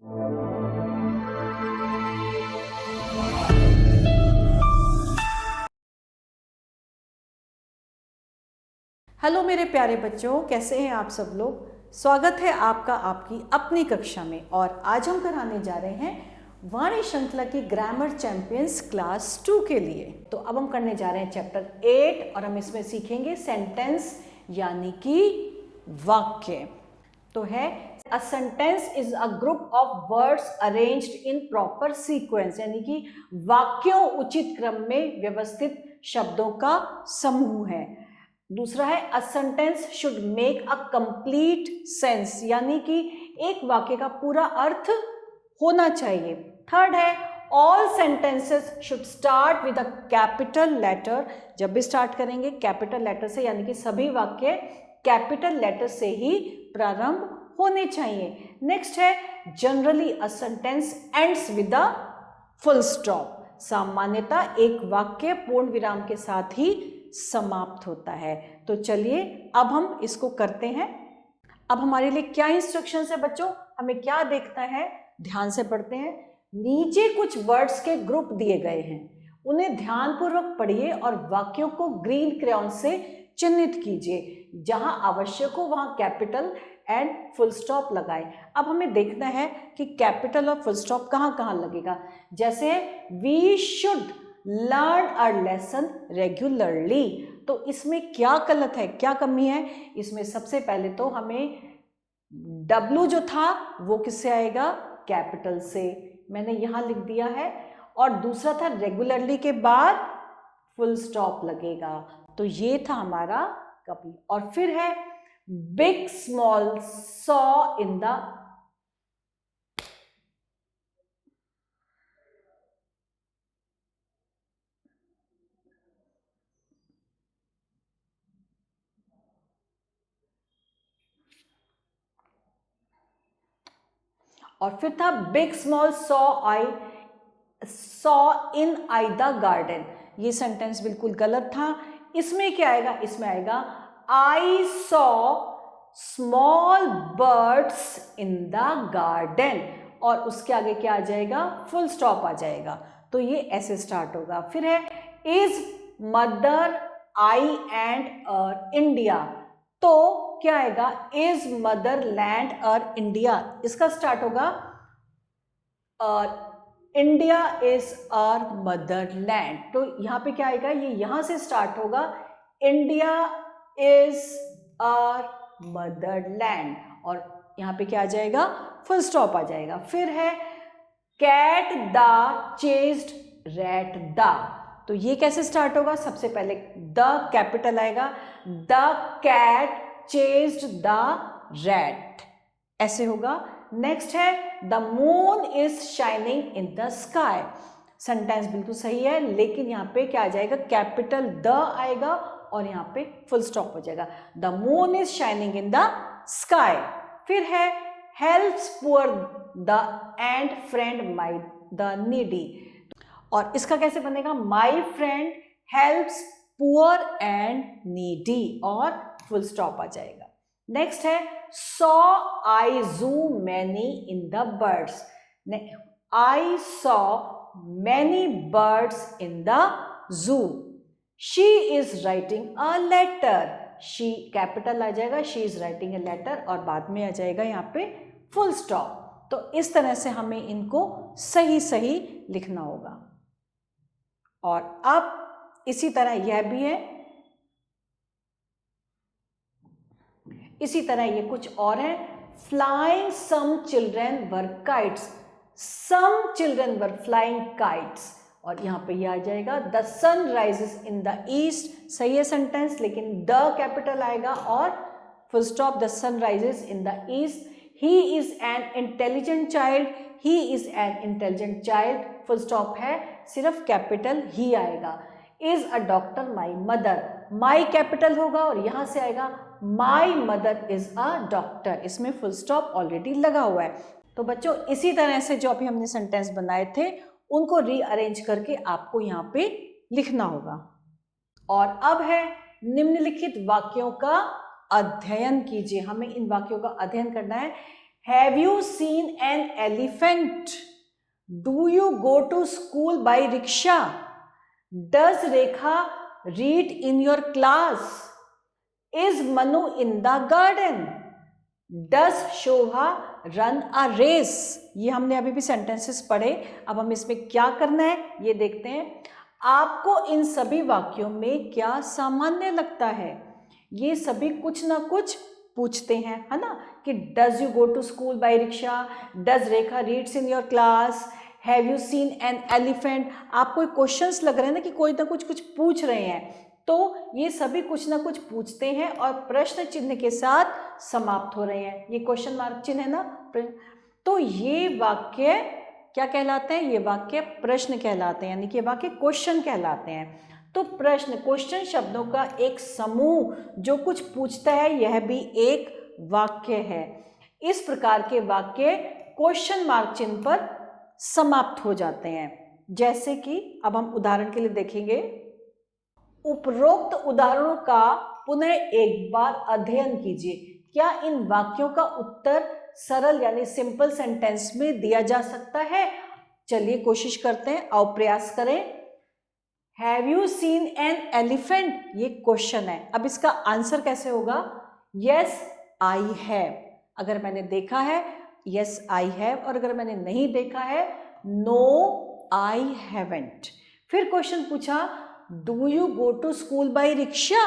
Hello मेरे प्यारे बच्चों, कैसे हैं आप सब लोग। स्वागत है आपका आपकी अपनी कक्षा में। और आज हम कराने जा रहे हैं वाणी श्रृंखला की ग्रामर चैंपियंस क्लास 2 के लिए। तो अब हम करने जा रहे हैं चैप्टर 8 और हम इसमें सीखेंगे सेंटेंस यानी कि वाक्य। तो है a sentence is a group of words arranged in proper sequence, यानी कि वाक्यों उचित क्रम में व्यवस्थित शब्दों का समूह है। दूसरा है a sentence should make a complete sense, यानी कि एक वाक्य का पूरा अर्थ होना चाहिए। थर्ड है all sentences should start with a capital letter, जब भी स्टार्ट करेंगे कैपिटल लेटर से, यानी कि सभी वाक्य कैपिटल लेटर से ही प्रारंभ होने चाहिए। नेक्स्ट है generally a sentence ends with a full stop, सामान्यतः एक वाक्य पूर्ण विराम के साथ ही समाप्त होता है। तो चलिए अब हम इसको करते हैं। अब हमारे लिए क्या इंस्ट्रक्शंस है बच्चों, हमें क्या देखना है, ध्यान से पढ़ते हैं। नीचे कुछ वर्ड्स के ग्रुप दिए गए हैं, उन्हें ध्यानपूर्वक पढ़िए और वाक्यों को ग्रीन क्रेयॉन से चिन्हित कीजिए। जहां आवश्यक हो वहां कैपिटल एंड फुल स्टॉप लगाएं। अब हमें देखना है कि कैपिटल और फुल स्टॉप कहाँ कहाँ लगेगा। जैसे we should learn a lesson regularly, तो इसमें क्या गलत है, क्या कमी है। इसमें सबसे पहले तो हमें W जो था वो किससे आएगा, कैपिटल से, मैंने यहां लिख दिया है। और दूसरा था रेगुलरली के बाद फुल स्टॉप लगेगा, तो ये था हमारा कमी। और फिर है big small saw in the, और फिर था big small saw in I the garden, ये सेंटेंस बिल्कुल गलत था। इसमें क्या आएगा, इसमें आएगा I saw small birds in the garden, और उसके आगे क्या आ जाएगा, फुल स्टॉप आ जाएगा। तो ये ऐसे स्टार्ट होगा। फिर है is mother I and our India, तो क्या आएगा, is motherland our India, इसका स्टार्ट होगा India is our motherland, तो यहां पे क्या आएगा, ये यहां से स्टार्ट होगा India is our motherland, और यहां पे क्या आ जाएगा, फुल स्टॉप आ जाएगा। फिर है cat the chased rat the, तो ये कैसे स्टार्ट होगा, सबसे पहले द कैपिटल आएगा, the cat chased the rat, ऐसे होगा। नेक्स्ट है the moon is shining in the sky, sentence बिल्कुल सही है, लेकिन यहाँ पे क्या आ जाएगा, कैपिटल द आएगा और यहाँ पे फुल स्टॉप हो जाएगा, the moon is shining in the sky. फिर है helps poor the and friend my the needy, और इसका कैसे बनेगा, my friend helps poor and needy, और फुल स्टॉप आ जाएगा। नेक्स्ट है saw I zoo many in the birds, I saw many birds in the zoo, she is writing a letter, she capital आ जाएगा, she is writing a letter, और बाद में आ जाएगा यहाँ पे फुल स्टॉप। तो इस तरह से हमें इनको सही सही लिखना होगा। और अब इसी तरह यह भी है, इसी तरह ये कुछ और है, flying some children were kites, some children were flying kites, और यहां पे ये आ जाएगा the sun rises in the east, सही है सेंटेंस, लेकिन द कैपिटल आएगा और full stop, the sun rises in the east, he is an intelligent child, he is an intelligent child, full stop है, सिर्फ कैपिटल ही आएगा। Is a doctor my mother, my capital होगा और यहां से आएगा my mother is a doctor, इसमें फुल स्टॉप ऑलरेडी लगा हुआ है। तो बच्चों इसी तरह से जो अभी हमने सेंटेंस बनाए थे उनको रीअरेंज करके आपको यहाँ पे लिखना होगा। और अब है निम्नलिखित वाक्यों का अध्ययन कीजिए, हमें इन वाक्यों का अध्ययन करना है। Have you seen an elephant? Do you go to school by rickshaw? Does Rekha read in your class? Is Manu in the garden? Does Shobha run a race? ये हमने अभी भी सेंटेंसेस पढ़े। अब हम इसमें क्या करना है ये देखते हैं। आपको इन सभी वाक्यों में क्या सामान्य लगता है? ये सभी कुछ ना कुछ पूछते हैं, है ना, कि does you go to school by rickshaw? Does Rekha reads in your class? Have you seen an elephant? आपको क्वेश्चंस लग रहे हैं ना कि कोई ना कुछ पूछ रहे हैं, तो ये सभी कुछ ना कुछ पूछते हैं और प्रश्न चिन्ह के साथ समाप्त हो रहे हैं। ये क्वेश्चन मार्क चिन्ह है ना, तो ये वाक्य क्या कहलाते हैं? ये वाक्य प्रश्न कहलाते हैं, यानी कि वाक्य क्वेश्चन कहलाते हैं। तो प्रश्न, क्वेश्चन शब्दों का एक समूह जो कुछ पूछता है, यह भी एक वाक्य है। इस प्रकार के वाक्य क्वेश्चन मार्क चिन्ह पर समाप्त हो जाते हैं। जैसे कि अब हम उदाहरण के लिए देखेंगे। उपरोक्त उदाहरणों का पुनः एक बार अध्ययन कीजिए। क्या इन वाक्यों का उत्तर सरल यानी सिंपल सेंटेंस में दिया जा सकता है? चलिए कोशिश करते हैं, आओ प्रयास करें। Have you seen an elephant? ये क्वेश्चन है। अब इसका आंसर कैसे होगा? Yes I have. अगर मैंने देखा है, यस आई हैव, और अगर मैंने नहीं देखा है, नो आई हैवेंट। फिर क्वेश्चन पूछा, do you go to school by rickshaw?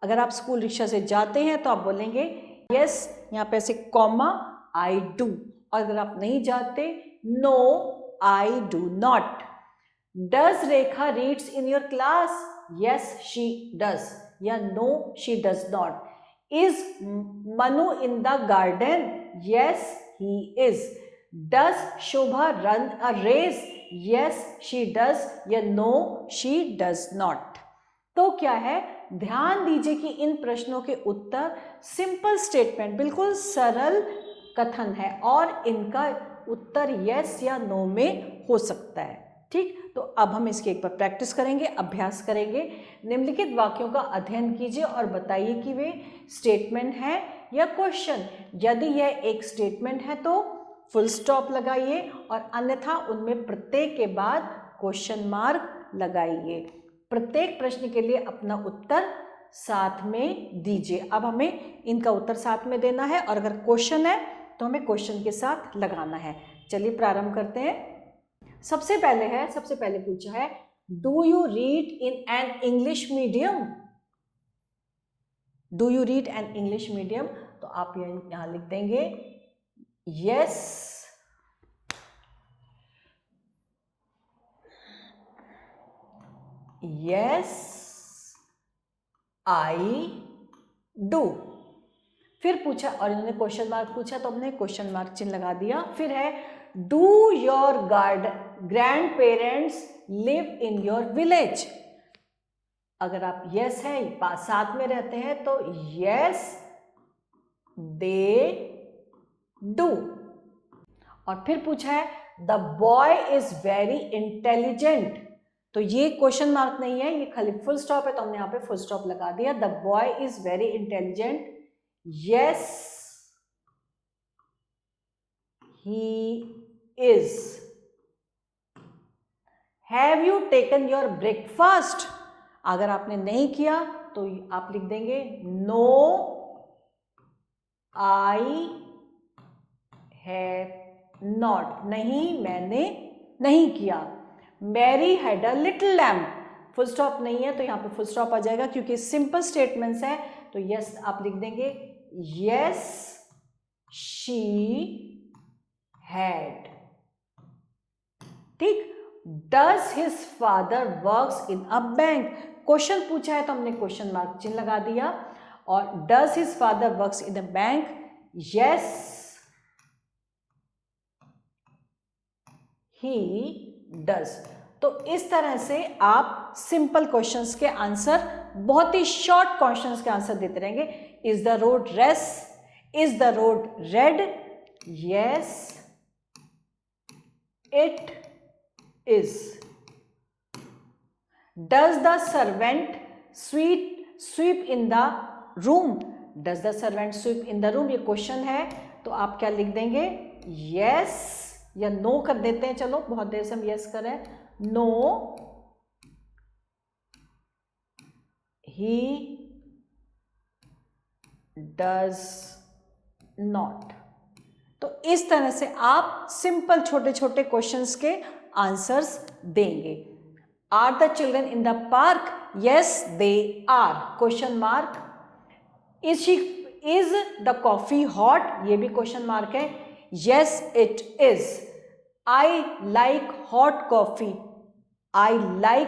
अगर आप स्कूल रिक्शा से जाते हैं तो आप बोलेंगे यस, यहाँ पे ऐसे कॉमा, आई डू। और अगर आप नहीं जाते, no I do not. Does Rekha reads in your class? Yes she does, या no she does not. Is Manu in the garden? Yes he is. Does Shobha run a race? yes she does या no she does not। तो क्या है, ध्यान दीजिए कि इन प्रश्नों के उत्तर सिंपल स्टेटमेंट, बिल्कुल सरल कथन है और इनका उत्तर yes या no में हो सकता है। ठीक, तो अब हम इसकी एक बार प्रैक्टिस करेंगे, अभ्यास करेंगे। निम्नलिखित वाक्यों का अध्ययन कीजिए और बताइए कि वे स्टेटमेंट है या क्वेश्चन। यदि यह एक स्टेटमेंट है तो फुल स्टॉप लगाइए और अन्यथा उनमें प्रत्येक के बाद क्वेश्चन मार्क लगाइए। प्रत्येक प्रश्न के लिए अपना उत्तर साथ में दीजिए। अब हमें इनका उत्तर साथ में देना है और अगर क्वेश्चन है तो हमें क्वेश्चन के साथ लगाना है। चलिए प्रारंभ करते हैं। सबसे पहले पूछा है, do you read in an English medium? Do you read an English medium? तो आप यहां लिख देंगे yes I do। फिर पूछा और इन्होंने क्वेश्चन मार्क पूछा तो हमने क्वेश्चन मार्क चिन्ह लगा दिया। फिर है, do your grand parents live in your village? अगर आप यस है, साथ में रहते हैं तो यस दे डू। और फिर पूछा है, the boy is very intelligent? तो ये क्वेश्चन मार्क नहीं है, ये खाली फुल स्टॉप है, तो हमने यहां पे फुल स्टॉप लगा दिया। The boy is very intelligent, yes he is. Have you taken your breakfast? अगर आपने नहीं किया तो आप लिख देंगे नो आई हैव नॉट, नहीं मैंने नहीं किया। Mary had a little lamb? Full stop नहीं है तो यहाँ पे फुल स्टॉप आ जाएगा क्योंकि सिंपल स्टेटमेंट्स है, तो यस आप लिख देंगे यस शी हैड। ठीक, does his father works in a bank? Question पूछा है तो हमने क्वेश्चन मार्क चिन्ह लगा दिया। और does his father works in a bank? Yes he does. तो इस तरह से आप सिंपल क्वेश्चंस के आंसर, बहुत ही शॉर्ट क्वेश्चंस के आंसर देते रहेंगे। Is the road race? Is the road red? Yes it is. Does the servant sweep in the room? Does the servant sweep in the room? ये question है, तो आप क्या लिख देंगे, यस या नो कर देते हैं। चलो बहुत देर से हम यस कर रहे हैं, नो ही डज नॉट। तो इस तरह से आप सिंपल छोटे छोटे क्वेश्चंस के आंसर्स देंगे। Are the children in the park, yes they are, question mark. Is the coffee hot, ये भी क्वेश्चन मार्क है, yes it is. I like hot coffee, I like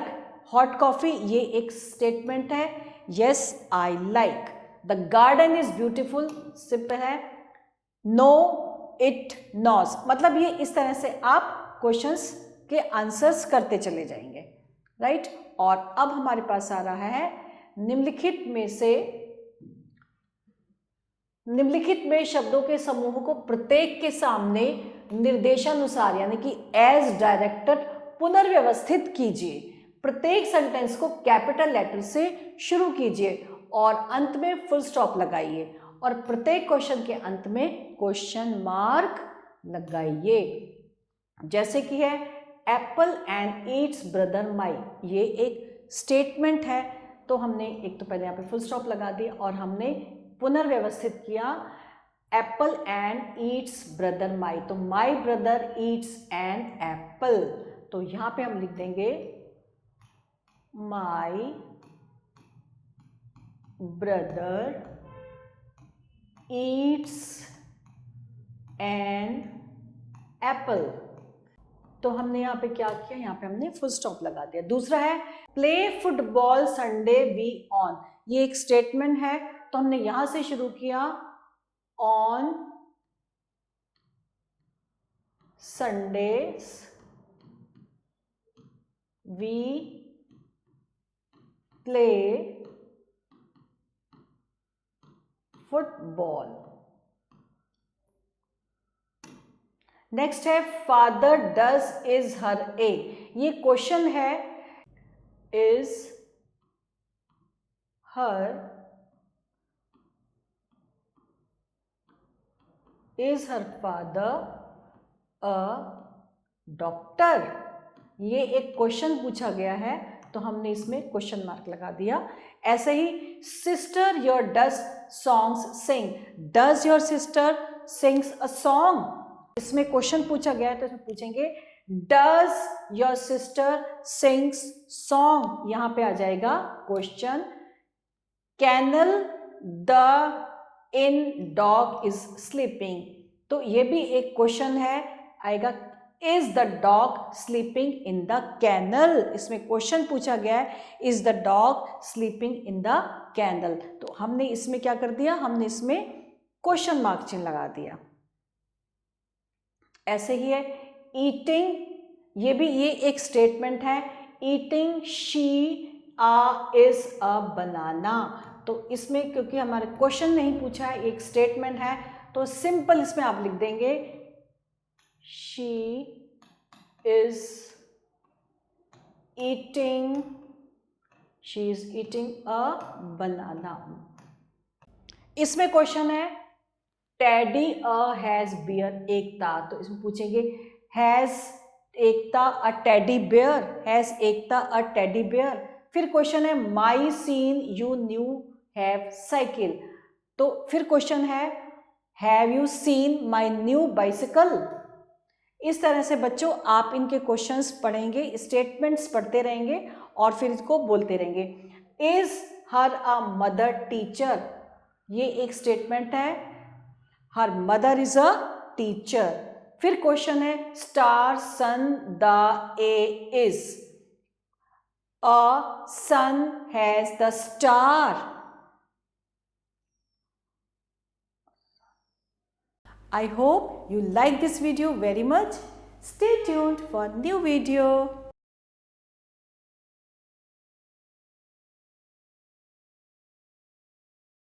hot coffee, ये एक statement है, yes I like. The garden is beautiful, simple है, no it knows. मतलब ये इस तरह से आप क्वेश्चंस के आंसर्स करते चले जाएंगे, राइट। और अब हमारे पास आ रहा है निम्नलिखित में शब्दों के समूह को प्रत्येक के सामने निर्देशानुसार यानी कि एज डायरेक्टेड पुनर्व्यवस्थित कीजिए। प्रत्येक सेंटेंस को कैपिटल लेटर से शुरू कीजिए और अंत में फुल स्टॉप लगाइए और प्रत्येक क्वेश्चन के अंत में क्वेश्चन मार्क लगाइए। जैसे कि है एप्पल एंड ईट्स ब्रदर माई, ये एक स्टेटमेंट है, तो हमने एक तो पहले यहाँ पे फुल स्टॉप लगा दिया और हमने पुनर्व्यवस्थित किया apple and eats brother my, तो my brother eats an apple, तो यहाँ पे हम लिख देंगे my brother eats an apple. तो हमने यहाँ पे क्या किया, यहाँ पे हमने फुल स्टॉप लगा दिया। दूसरा है play football Sunday we on, ये एक स्टेटमेंट है, तो हमने यहां से शुरू किया on Sundays we play football. Next है father does is her a, ये क्वेश्चन है, is her father a doctor, ये एक क्वेश्चन पूछा गया है, तो हमने इसमें क्वेश्चन मार्क लगा दिया। ऐसे ही sister your does songs sing, does your sister sings a song, इसमें क्वेश्चन पूछा गया है, तो इसमें पूछेंगे does your sister sings song, यहां पे आ जाएगा question. Kennel the in dog is sleeping, तो ये भी एक क्वेश्चन है, आएगा is the dog sleeping in the kennel, इसमें क्वेश्चन पूछा गया है is the dog sleeping in the kennel, तो हमने इसमें क्या कर दिया, हमने इसमें क्वेश्चन मार्क चिन्ह लगा दिया। ऐसे ही है ईटिंग, ये एक स्टेटमेंट है, ईटिंग शी इज अ बनाना, तो इसमें क्योंकि हमारे क्वेश्चन नहीं पूछा है, एक स्टेटमेंट है, तो सिंपल इसमें आप लिख देंगे शी इज ईटिंग अ बनाना। इसमें क्वेश्चन है टेडी हैज बियर एकता, तो इसमें पूछेंगे has Ekta a teddy bear, has Ekta a teddy bear. फिर क्वेश्चन है my seen you new have cycle, तो फिर क्वेश्चन है have you seen my new bicycle. इस तरह से बच्चों आप इनके क्वेश्चंस पढ़ेंगे, स्टेटमेंट्स पढ़ते रहेंगे और फिर इसको बोलते रहेंगे। Is her a mother teacher, ये एक स्टेटमेंट है, her mother is a teacher. फिर क्वेश्चन है star sun the a is, a sun has the star. I hope you like this video very much. Stay tuned for new video.